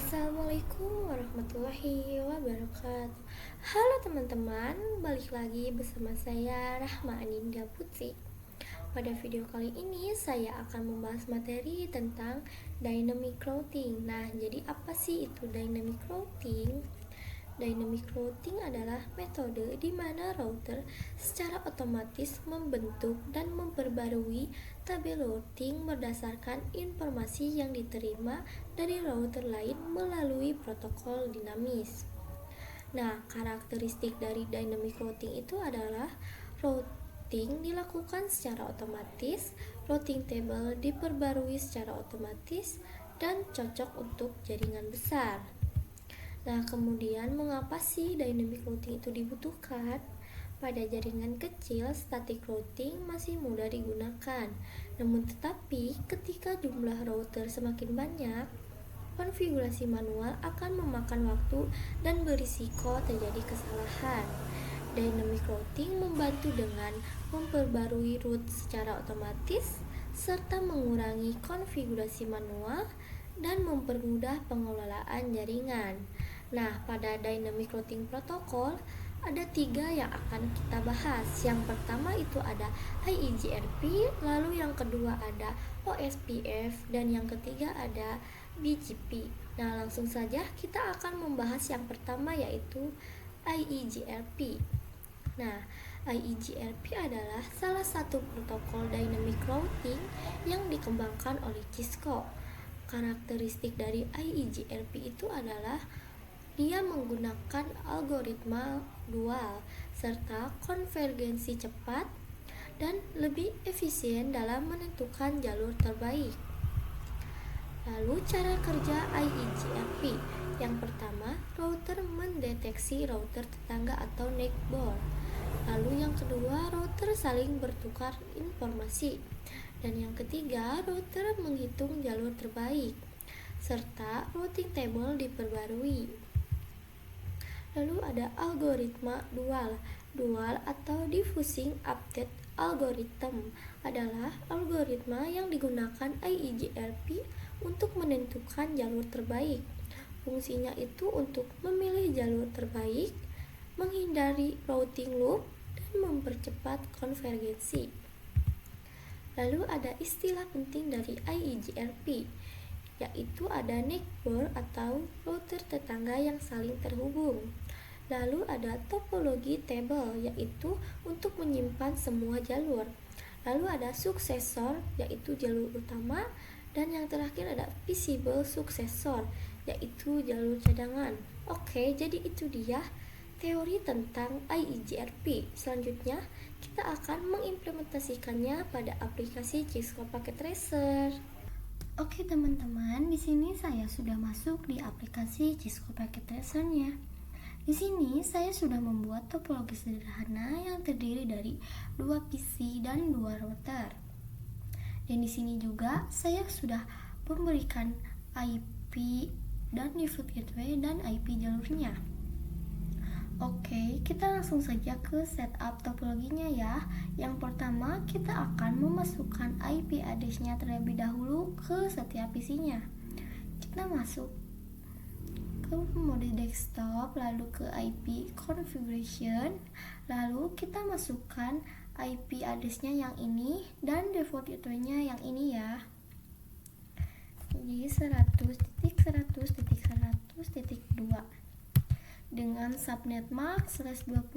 Assalamualaikum warahmatullahi wabarakatuh. Halo teman-teman, balik lagi bersama saya Rahma Aninda Putri. Pada video kali ini saya akan membahas materi tentang dynamic routing. Nah, jadi apa sih itu dynamic routing? Dynamic routing adalah metode di mana router secara otomatis membentuk dan memperbarui tabel routing berdasarkan informasi yang diterima dari router lain melalui protokol dinamis. Nah, karakteristik dari dynamic routing itu adalah routing dilakukan secara otomatis, routing table diperbarui secara otomatis, dan cocok untuk jaringan besar. Nah, kemudian mengapa sih dynamic routing itu dibutuhkan? Pada jaringan kecil, static routing masih mudah digunakan. Namun tetapi, ketika jumlah router semakin banyak, konfigurasi manual akan memakan waktu dan berisiko terjadi kesalahan. Dynamic routing membantu dengan memperbarui route secara otomatis serta mengurangi konfigurasi manual dan mempermudah pengelolaan jaringan. Nah, pada dynamic routing protokol ada 3 yang akan kita bahas. Yang pertama itu ada IEGRP, lalu yang kedua ada OSPF, dan yang ketiga ada BGP. Nah, langsung saja kita akan membahas yang pertama yaitu IEGRP. Nah, IEGRP adalah salah satu protokol dynamic routing yang dikembangkan oleh Cisco. Karakteristik dari IEGRP itu adalah dia menggunakan algoritma dual serta konvergensi cepat dan lebih efisien dalam menentukan jalur terbaik. Lalu cara kerja IEGRP. Yang pertama, router mendeteksi router tetangga atau neighbor. Lalu yang kedua, router saling bertukar informasi. Dan yang ketiga, router menghitung jalur terbaik serta routing table diperbarui. Lalu ada algoritma dual. Dual atau diffusing update algorithm adalah algoritma yang digunakan IEGRP untuk menentukan jalur terbaik. Fungsinya itu untuk memilih jalur terbaik, menghindari routing loop, dan mempercepat konvergensi. Lalu ada istilah penting dari IEGRP, yaitu ada neighbor atau router tetangga yang saling terhubung. Lalu ada topologi table, yaitu untuk menyimpan semua jalur. Lalu ada successor, yaitu jalur utama, dan yang terakhir ada visible successor, yaitu jalur cadangan. Oke, jadi itu dia teori tentang IEGRP. Selanjutnya, kita akan mengimplementasikannya pada aplikasi Cisco Packet Tracer. Oke teman-teman, di sini saya sudah masuk di aplikasi Cisco Packet Tracer-nya. Di sini saya sudah membuat topologi sederhana yang terdiri dari 2 PC dan 2 router. Dan di sini juga saya sudah memberikan IP dan default gateway dan IP jalurnya. Oke, kita langsung saja ke setup topologinya ya. Yang pertama, kita akan memasukkan IP address-nya terlebih dahulu ke setiap PC-nya. Kita masuk ke mode desktop, lalu ke IP configuration, lalu kita masukkan IP address-nya yang ini dan default gateway-nya yang ini ya. Jadi 100.100.100.2 dengan subnet MAC /24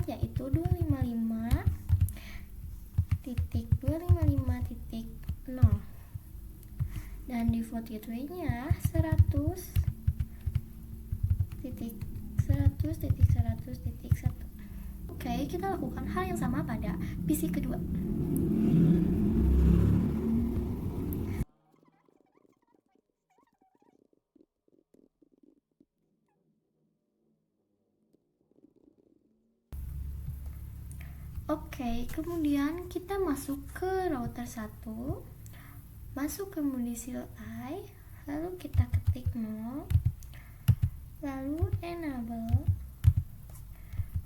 yaitu 255.255.0 dan default gateway-nya 100.100.100.1. Oke, kita lakukan hal yang sama pada PC kedua. Oke, kemudian kita masuk ke router 1, masuk ke mode CLI, lalu kita ketik no, lalu enable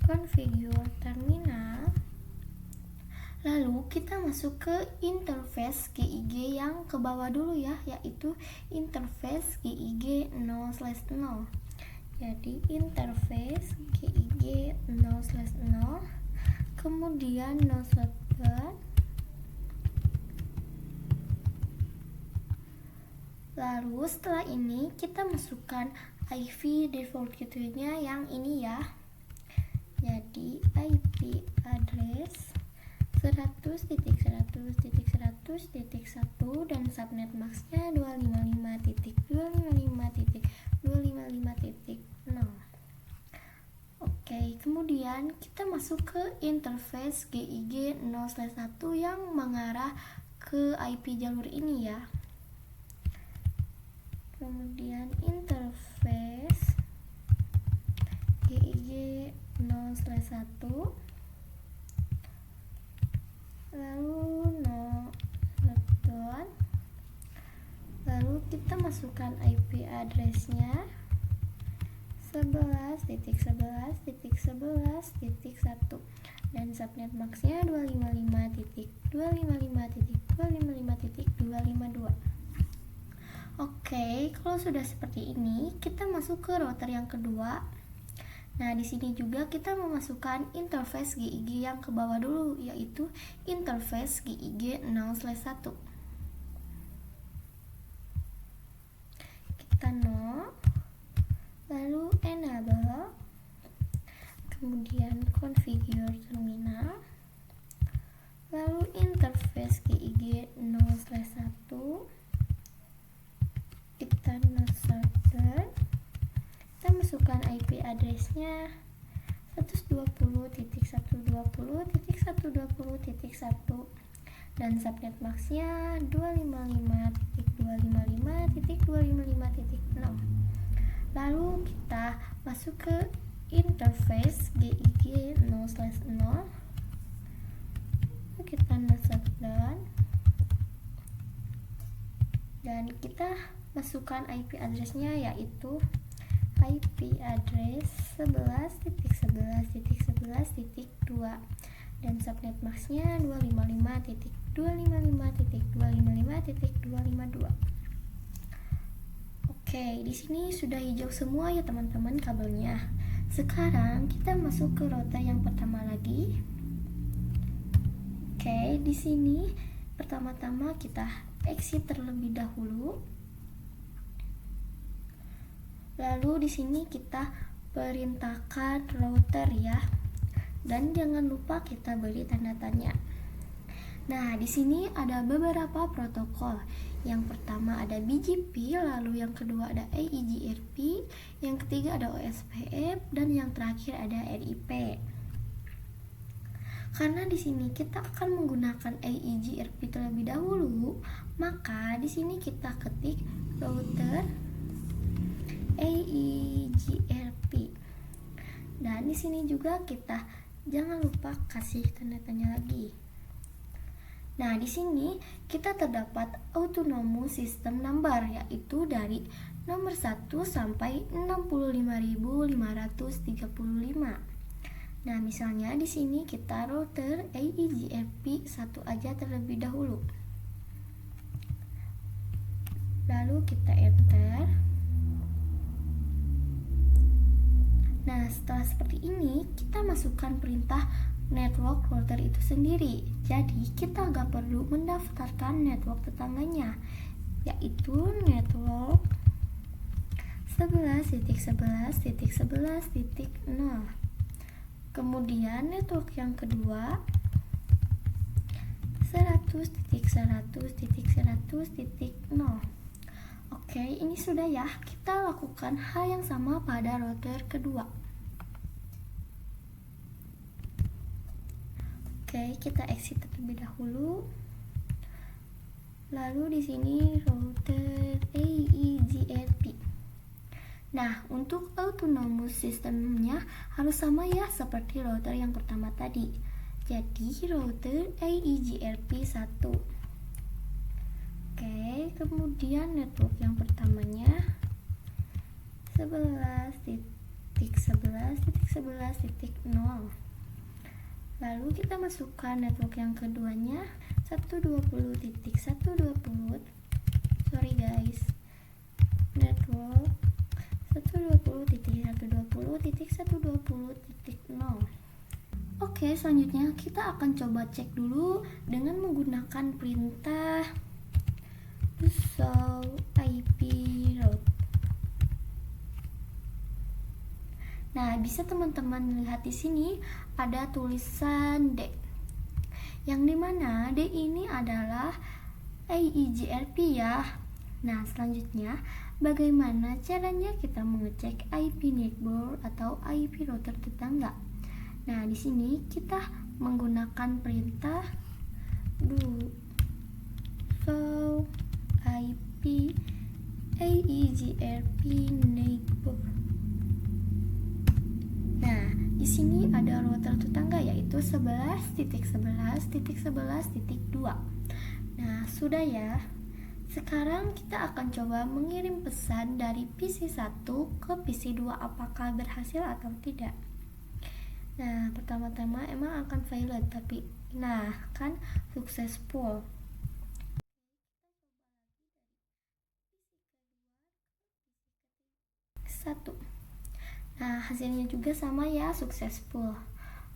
configure terminal, Lalu kita masuk ke interface GIG yang ke bawah dulu ya, yaitu interface GIG 0/0. Jadi interface GIG 0/0, kemudian 0/1. Lalu setelah ini kita masukkan IP default gateway-nya yang ini ya. Jadi IP address 100.100.100.1 dan subnet max-nya 255.255.255.0. Oke, kemudian kita masuk ke interface GIG 0/1 yang mengarah ke IP jalur ini ya. Kemudian interface GIG 0/1, lalu lalu kita masukkan IP address-nya 11.11.11.1 dan subnet max-nya 255.255.255.252. Oke, kalau sudah seperti ini, kita masuk ke router yang kedua. Nah, di sini juga kita memasukkan interface GIG yang ke bawah dulu, yaitu interface GIG 0/1. Kita lalu enable, kemudian configure terminal, lalu interface GIG 0/1, kita server. Kita masukkan IP address-nya 120.120.120.1 dan subnet max-nya 255.255.255.0. Lalu kita masuk ke interface GIG 0/0. Kita shutdown dan kita masukkan IP address-nya yaitu IP address 11.11.11.2 dan subnet max-nya 255.255.255.252. Oke, di sini sudah hijau semua ya teman-teman kabelnya. Sekarang kita masuk ke router yang pertama lagi. Oke, di sini pertama-tama kita exit terlebih dahulu. Lalu di sini kita perintahkan router ya. Dan jangan lupa kita beri tanda tanya. Nah, di sini ada beberapa protokol. Yang pertama ada BGP, lalu yang kedua ada EIGRP, yang ketiga ada OSPF, dan yang terakhir ada RIP. Karena di sini kita akan menggunakan EIGRP terlebih dahulu, maka di sini kita ketik router EIGRP. Dan di sini juga kita jangan lupa kasih tanda tanya lagi. Nah, di sini kita terdapat autonomous system number, yaitu dari nomor 1 sampai 65.535. Nah, misalnya di sini kita router EIGRP 1 aja terlebih dahulu. Lalu kita enter. Nah, setelah seperti ini, kita masukkan perintah network router itu sendiri. Jadi, kita gak perlu mendaftarkan network tetangganya, yaitu network 11.11.11.0. Kemudian network yang kedua 100.100.100.0. Oke, ini sudah ya. Kita lakukan hal yang sama pada router kedua. Oke, kita exit terlebih dahulu. Lalu di sini router EIGRP. Nah, untuk autonomous systemnya harus sama ya seperti router yang pertama tadi. Jadi router EIGRP 1. Oke, kemudian network yang pertamanya 11.11.11.0. Lalu kita masukkan network yang keduanya 120.120. Sorry guys. Network 120.120.120.0. Oke, selanjutnya kita akan coba cek dulu dengan menggunakan perintah show IP route. Nah, bisa teman-teman lihat di sini ada tulisan D, yang dimana D ini adalah AEGRP ya. Nah, selanjutnya bagaimana caranya kita mengecek IP neighbor atau IP router tetangga? Nah, di sini kita menggunakan perintah do show IP AEGRP neighbor. Nah, di sini ada router tetangga yaitu 11.11.11.2. Nah, sudah ya. Sekarang kita akan coba mengirim pesan dari PC 1 ke PC 2, apakah berhasil atau tidak. Nah, pertama-tama emang akan failed, tapi kan successful. Satu. Nah, hasilnya juga sama ya, successful.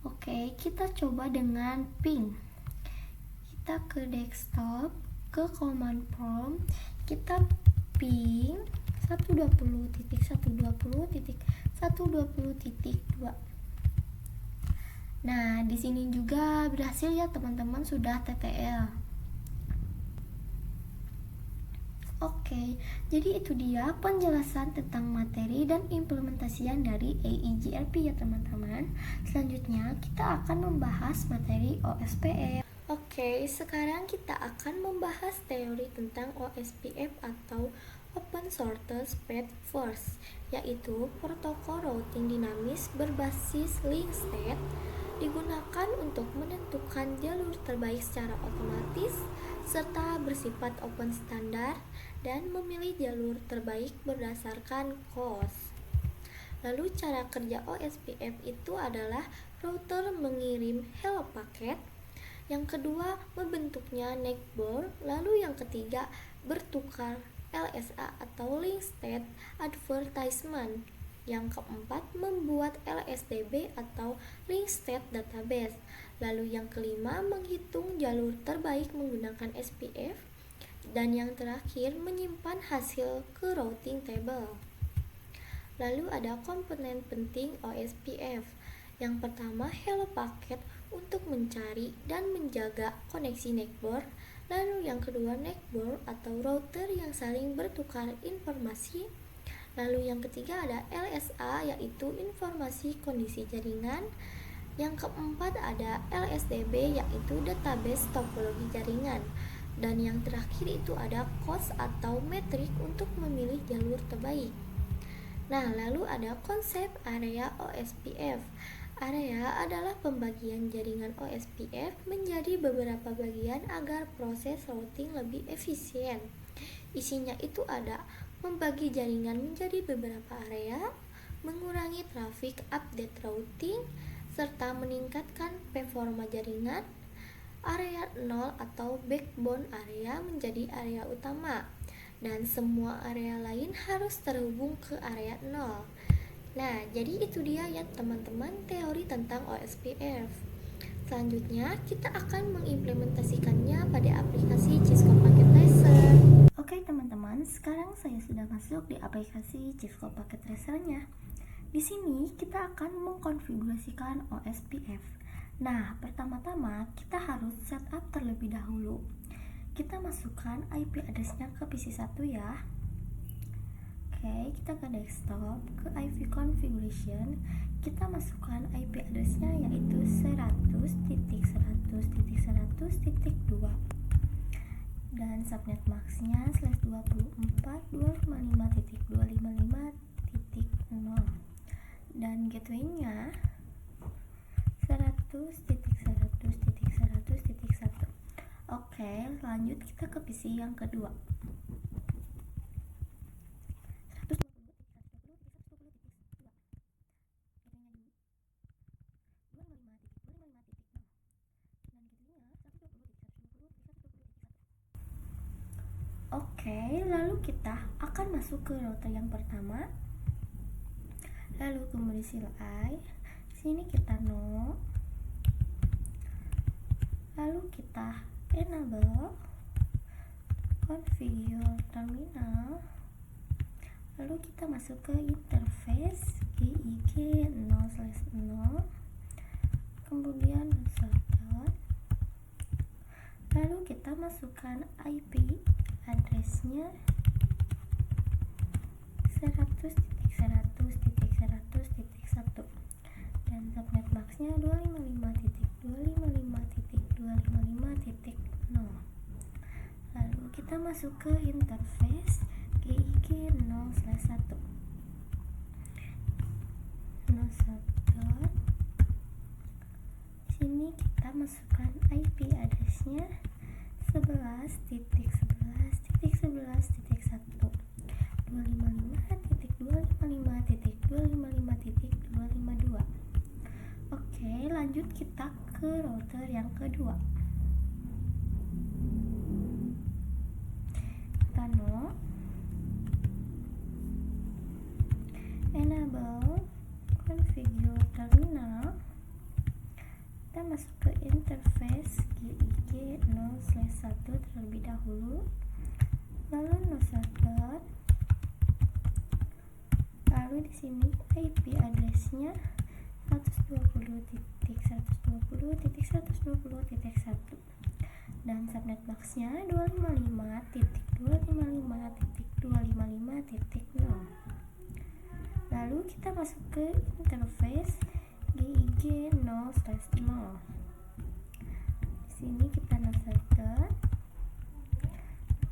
Oke, kita coba dengan ping. Kita ke desktop, ke command prompt, kita ping 120.120.120.2. Nah, di sini juga berhasil ya teman-teman, sudah TTL. Oke, jadi itu dia penjelasan tentang materi dan implementasian dari AEGRP ya teman-teman. Selanjutnya kita akan membahas materi OSPF. Oke, sekarang kita akan membahas teori tentang OSPF atau Open Shorter Path First, yaitu protokol routing dinamis berbasis link state digunakan untuk menentukan jalur terbaik secara otomatis serta bersifat open standar dan memilih jalur terbaik berdasarkan cost. Lalu cara kerja OSPF itu adalah router mengirim hello paket, yang kedua membentuknya neighbor, lalu yang ketiga bertukar LSA atau link state advertisement, yang keempat membuat LSDB atau link state database, lalu yang kelima menghitung jalur terbaik menggunakan SPF, dan yang terakhir menyimpan hasil ke routing table. Lalu ada komponen penting OSPF. Yang pertama hello paket untuk mencari dan menjaga koneksi neighbor, lalu yang kedua neighbor atau router yang saling bertukar informasi, lalu yang ketiga ada LSA yaitu informasi kondisi jaringan, yang keempat ada LSDB yaitu database topologi jaringan, dan yang terakhir itu ada cost atau metrik untuk memilih jalur terbaik. Nah, lalu ada konsep area OSPF. Area adalah pembagian jaringan OSPF menjadi beberapa bagian agar proses routing lebih efisien. Isinya itu ada membagi jaringan menjadi beberapa area, mengurangi traffic update routing, serta meningkatkan performa jaringan. Area 0 atau backbone area menjadi area utama, dan semua area lain harus terhubung ke area 0. Nah, jadi itu dia ya teman-teman teori tentang OSPF. Selanjutnya kita akan mengimplementasikannya pada aplikasi Cisco Packet Tracer. Oke teman-teman, sekarang saya sudah masuk di aplikasi Cisco Packet Tracer-nya. Di sini kita akan mengkonfigurasikan OSPF. Nah, pertama-tama kita harus setup terlebih dahulu. Kita masukkan IP address-nya ke PC 1 ya. Oke, kita ke desktop, ke IP configuration, kita masukkan IP address-nya yaitu 100.100.100.2 dan subnet max-nya /24.255.255.0 dan gateway-nya 100.100.100.1. Oke, lanjut kita ke PC yang kedua. 120.120.120.2. Oke, lalu kita akan masuk ke router yang pertama. Lalu kemudian seal I. Sini kita no. Lalu kita enable configure terminal. Lalu kita masuk ke interface GIG 0/0, kemudian server. Lalu kita masukkan IP addressnya 100.100.100.1 dan subnet boxnya 255.255.255.0. Lalu kita masuk ke interface GIG 0/1 server. Sini kita masukkan IP addressnya 11.11.11.1 255.255.255.252. Oke, lanjut kita ke router yang kedua. Kita no. Enable configure terminal. Kita masuk ke interface GIG 0/1 terlebih dahulu, lalu no server. Lalu di sini IP addressnya 120.120.120.1 dan subnet boxnya 255.255.255.0. Lalu kita masuk ke interface GIG 0/0. Di sini kita no server.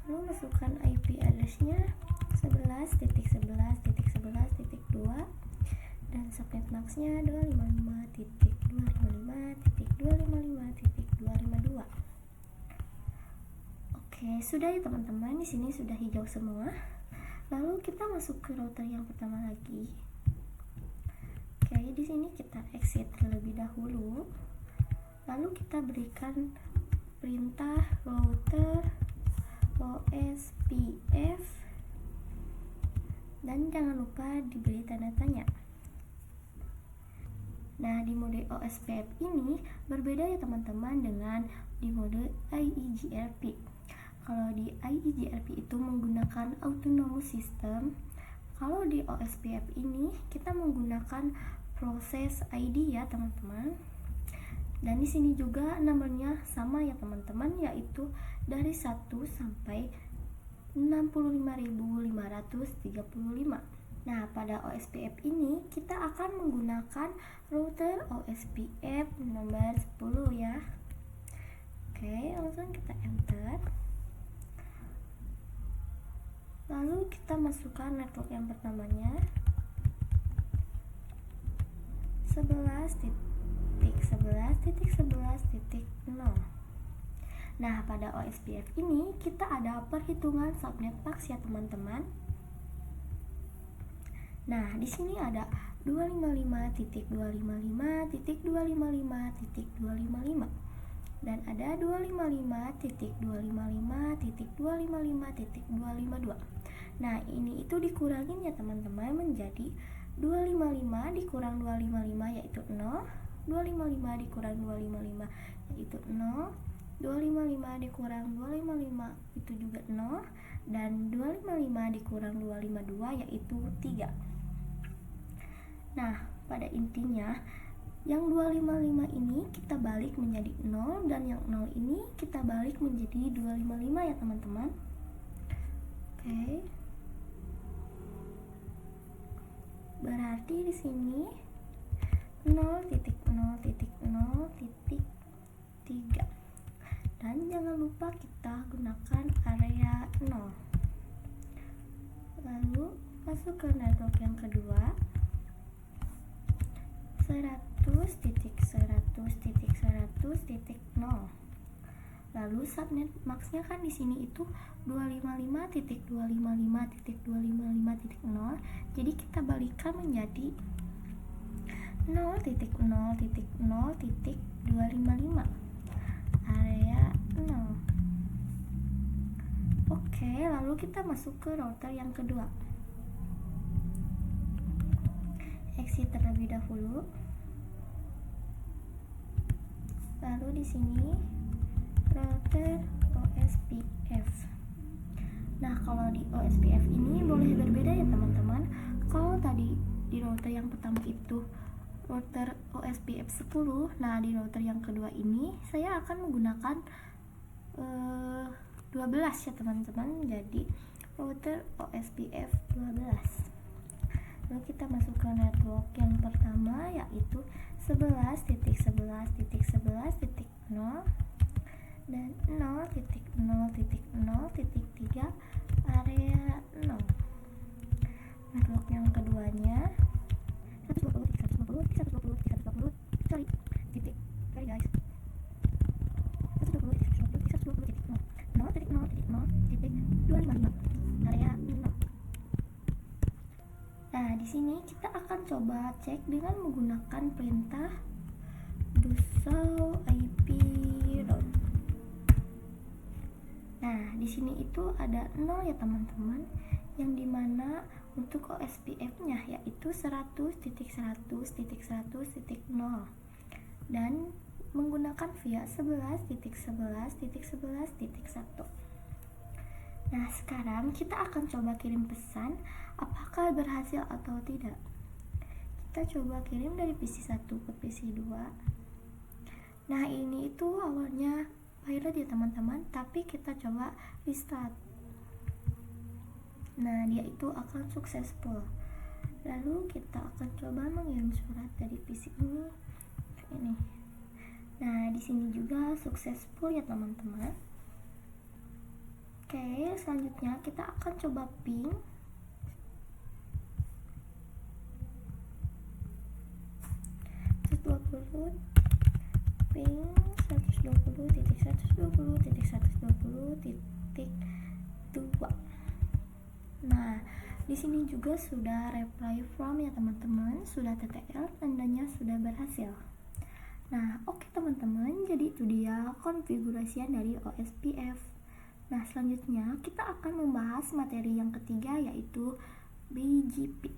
Lalu masukkan IP addressnya 11.11.11.2 dan subnet boxnya 255.255.255.252. Oke, sudah ya teman-teman, di sini sudah hijau semua. Lalu kita masuk ke router yang pertama lagi. Oke, di sini kita exit terlebih dahulu. Lalu kita berikan perintah router OSPF dan jangan lupa diberi tanda tanya. Nah, di mode OSPF ini berbeda ya teman-teman dengan di mode IEGRP. Kalau di IEGRP itu menggunakan autonomous system. Kalau di OSPF ini kita menggunakan proses ID ya teman-teman. Dan di sini juga nomornya sama ya teman-teman, yaitu dari 1 sampai 65.535. Nah, pada OSPF ini kita akan menggunakan router OSPF nomor 10 ya. Oke, langsung kita enter. Lalu kita masukkan network yang pertamanya 11.11.11.0. Nah, pada OSPF ini kita ada perhitungan subnet box ya teman-teman. Nah, di sini ada 255.255.255.255 dan ada 255.255.255.252. Nah, ini itu dikurangin ya teman-teman menjadi 255 dikurang 255 yaitu 0, 255 dikurang 255 yaitu 0, 255 dikurang 255 itu juga 0, dan 255 dikurang 252 yaitu 3. Nah, pada intinya yang 255 ini kita balik menjadi 0 dan yang 0 ini kita balik menjadi 255 ya teman-teman. Oke. Berarti di sini 0.0.0.3. Dan jangan lupa kita gunakan area 0. Lalu masuk ke network yang kedua 100.100.100.0. Lalu subnet max-nya kan di sini itu 255.255.255.0. Jadi kita balikan menjadi 0.0.0.255 area 0. Oke, lalu kita masuk ke router yang kedua. Exit terlebih dahulu. Lalu di sini router OSPF. Nah, kalau di OSPF ini boleh berbeda ya teman-teman. Kalau tadi di router yang pertama itu router OSPF 10, nah di router yang kedua ini saya akan menggunakan 12 ya teman-teman. Jadi router OSPF 12. Lalu kita masuk ke network yang pertama, yaitu 11.11.11.0 dan 0.0.0.3 area 0. Network yang keduanya 120, sorry guys, 120.0.0.0.255 area 0. Nah, di sini kita akan coba cek dengan menggunakan perintah do show IP route. Nah, di sini itu ada 0 ya teman-teman, yang dimana untuk OSPF-nya yaitu 100.100.100.0 dan menggunakan via 11.11.11.1. Nah, sekarang kita akan coba kirim pesan, apakah berhasil atau tidak. Kita coba kirim dari PC1 ke PC2. Nah, ini itu awalnya pilot ya teman-teman, tapi kita coba restart. Nah, dia itu akan successful. Lalu kita akan coba mengirim surat dari PC ini ke ini. Nah, di sini juga successful ya teman-teman. Oke, selanjutnya kita akan coba ping. Ping 120.120.120.2. Nah, di sini juga sudah reply from ya teman-teman, sudah TTL, tandanya sudah berhasil. Nah, oke teman-teman, jadi itu dia konfigurasian dari OSPF. Nah, selanjutnya kita akan membahas materi yang ketiga, yaitu BGP.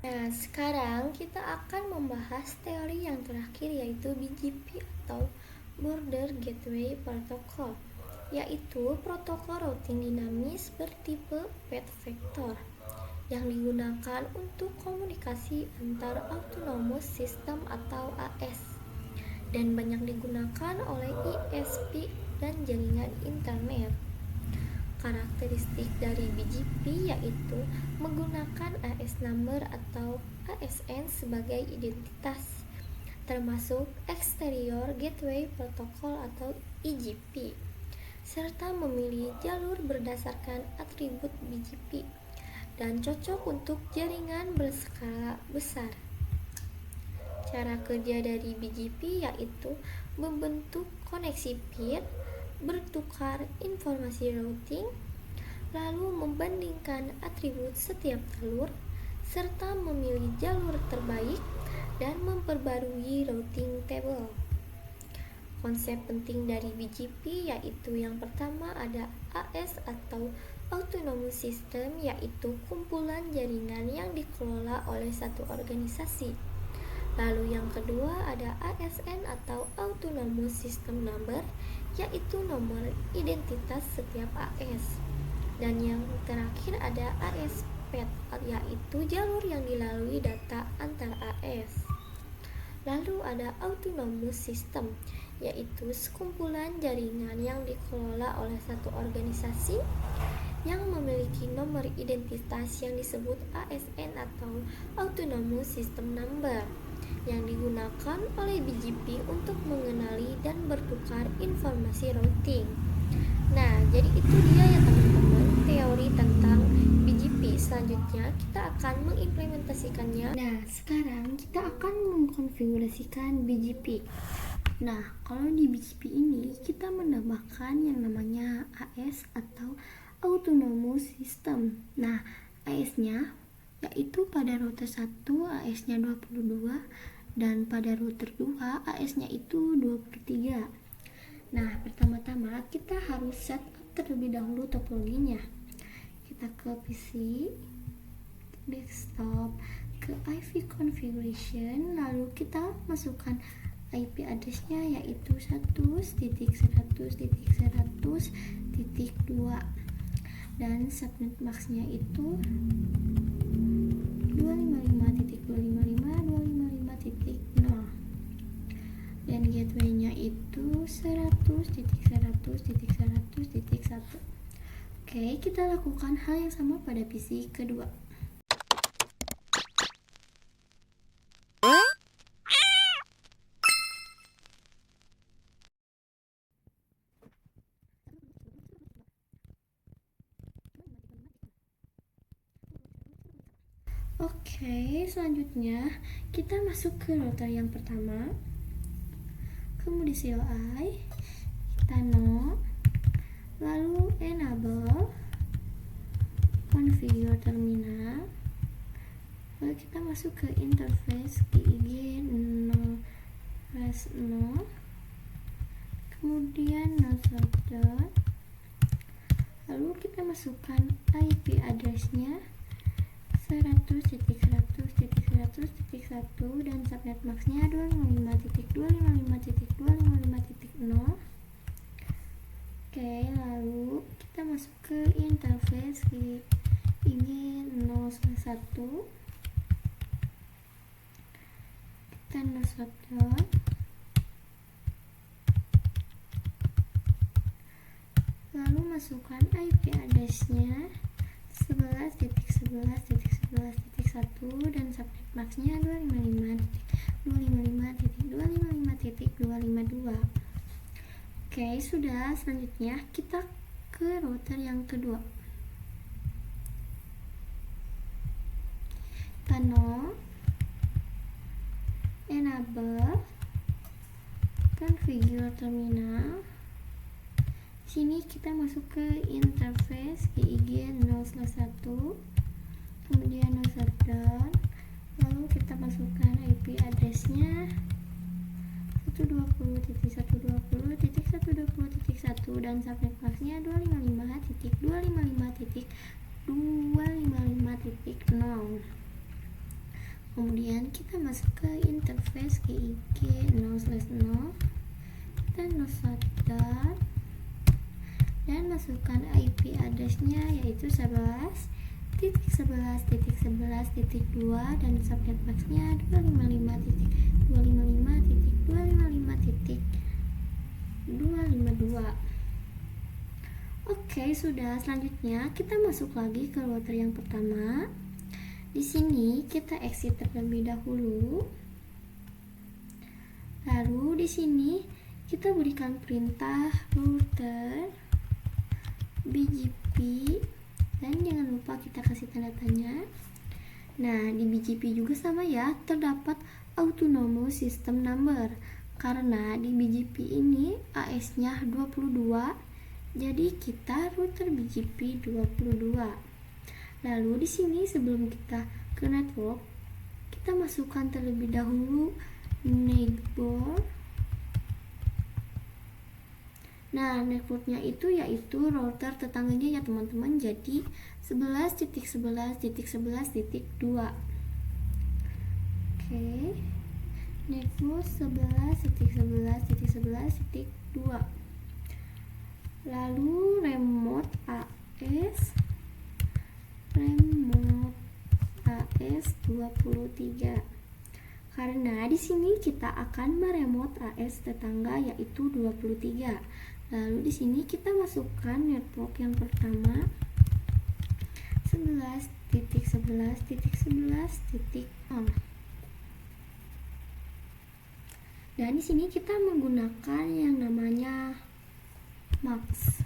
Nah, sekarang kita akan membahas teori yang terakhir, yaitu BGP atau Border Gateway Protocol, yaitu protokol routing dinamis bertipe path vector yang digunakan untuk komunikasi antar autonomous system atau AS dan banyak digunakan oleh ISP dan jaringan internet. Karakteristik dari BGP yaitu menggunakan AS number atau ASN sebagai identitas, termasuk Exterior Gateway Protocol atau EGP, serta memilih jalur berdasarkan atribut BGP dan cocok untuk jaringan berskala besar. Cara kerja dari BGP yaitu membentuk koneksi peer, bertukar informasi routing, lalu membandingkan atribut setiap jalur, serta memilih jalur terbaik dan memperbarui routing table. Konsep penting dari BGP yaitu yang pertama ada AS atau Autonomous System, yaitu kumpulan jaringan yang dikelola oleh satu organisasi. Lalu yang kedua ada ASN atau Autonomous System Number, yaitu nomor identitas setiap AS. Dan yang terakhir ada AS-PAT, yaitu jalur yang dilalui data antar AS. Lalu ada Autonomous System, yaitu sekumpulan jaringan yang dikelola oleh satu organisasi yang memiliki nomor identitas yang disebut ASN atau Autonomous System Number, yang digunakan oleh BGP untuk mengenali dan bertukar informasi routing. Nah, jadi itu dia ya teman-teman teori tentang BGP. Selanjutnya kita akan mengimplementasikannya. Nah, sekarang kita akan mengkonfigurasikan BGP. Nah, kalau di BGP ini kita menambahkan yang namanya AS atau Autonomous System. Nah, AS-nya yaitu pada router 1 AS-nya 22 dan pada router 2 AS-nya itu 23. Nah, pertama-tama kita harus set terlebih dahulu topologinya. Kita ke PC, desktop, ke IV configuration, lalu kita masukkan IP addressnya yaitu 1.100.100.2 dan subnet maxnya itu 255.255.255.0 dan gateway-nya itu 100.100.100.1. Oke, kita lakukan hal yang sama pada PC kedua. Oke, selanjutnya kita masuk ke router yang pertama. Kemudian CLI, kita no, lalu enable, configure terminal, lalu kita masuk ke interface GIG 0/0, kemudian no shutdown, lalu kita masukkan IP addressnya 100.100.100.1 dan subnet maxnya 255.255.255.0. Oke, lalu kita masuk ke interface IG 0/1, kita no shutdown, lalu masukkan IP addressnya 11.11.11.1 dan subnet maxnya 255.255.255.252. Oke, sudah. Selanjutnya kita ke router yang kedua. Kita no, enable, configure terminal. Sini kita masuk ke interface GIG 0/1, kemudian no shutdown, lalu kita masukkan IP addressnya 120.120.120.1 dan subnet maxnya 255.255.255.0. Kemudian kita masuk ke interface GIG 0/0, kita no shutdown dan masukkan IP addressnya yaitu 11.11.11.2 dan subnet maxnya 255.255.255.252. Oke, sudah. Selanjutnya kita masuk lagi ke router yang pertama. Di sini kita exit terlebih dahulu. Lalu di sini kita berikan perintah router BGP dan jangan lupa kita kasih tanda tanya. Nah, di BGP juga sama ya, terdapat autonomous system number karena di BGP ini AS-nya 22, jadi kita router BGP 22. Lalu di sini sebelum kita ke network, kita masukkan terlebih dahulu neighbor. Nah, networknya itu yaitu router tetangganya ya teman-teman, jadi 11.11.11.2. Oke, network 11.11.11.2. Lalu remote AS 23. Karena di sini kita akan meremote AS tetangga yaitu 23. Lalu di sini kita masukkan network yang pertama 11.11.11.0. Dan di sini kita menggunakan yang namanya MAX.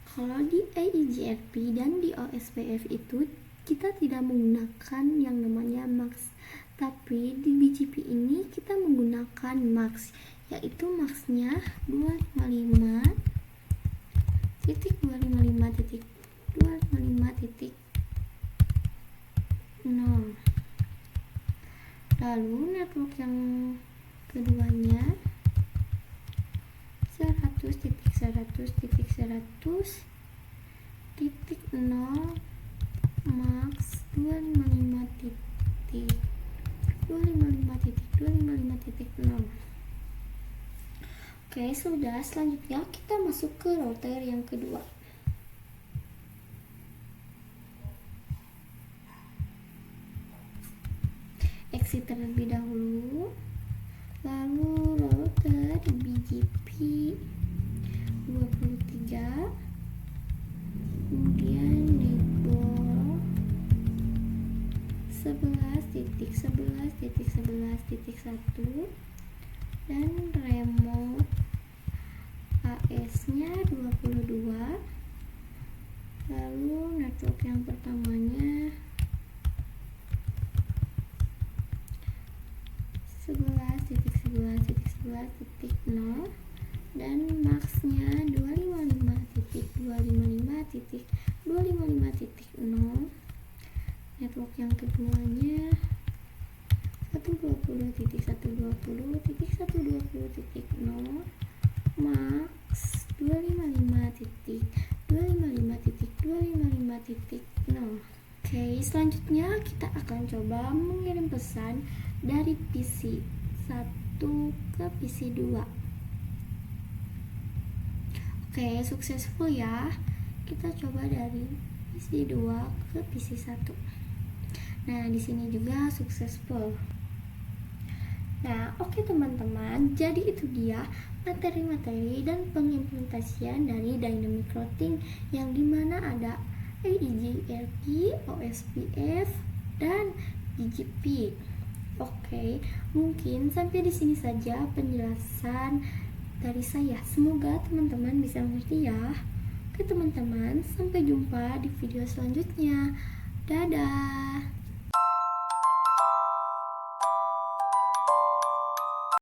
Kalau di EIGRP dan di OSPF itu kita tidak menggunakan yang namanya MAX. Tapi di BGP ini kita menggunakan MAX, yaitu MAX-nya 255.255.255.0. Lalu network yang keduanya 300.0 max 255.255.255.0. Oke, sudah. Selanjutnya kita masuk ke router yang kedua. Exit terlebih dahulu, lalu router BGP 23, kemudian netball 11.11.11.1 dan remote AS nya 22. Lalu network yang pertamanya 11.11.11.0 dan maxnya 255.255.255.0. network yang keduanya 120.120.120.0 max 255.255.255.0. Oke, selanjutnya kita akan coba mengirim pesan dari PC 1 ke PC 2. Oke, successful ya. Kita coba dari PC 2 ke PC 1. Nah, di sini juga successful. Nah, oke teman-teman, jadi itu dia materi-materi dan pengimplementasian dari dynamic routing yang dimana ada EIGRP, OSPF, dan BGP. Oke, mungkin sampai di sini saja penjelasan dari saya. Semoga teman-teman bisa mengerti ya. Oke teman-teman, sampai jumpa di video selanjutnya. Dadah.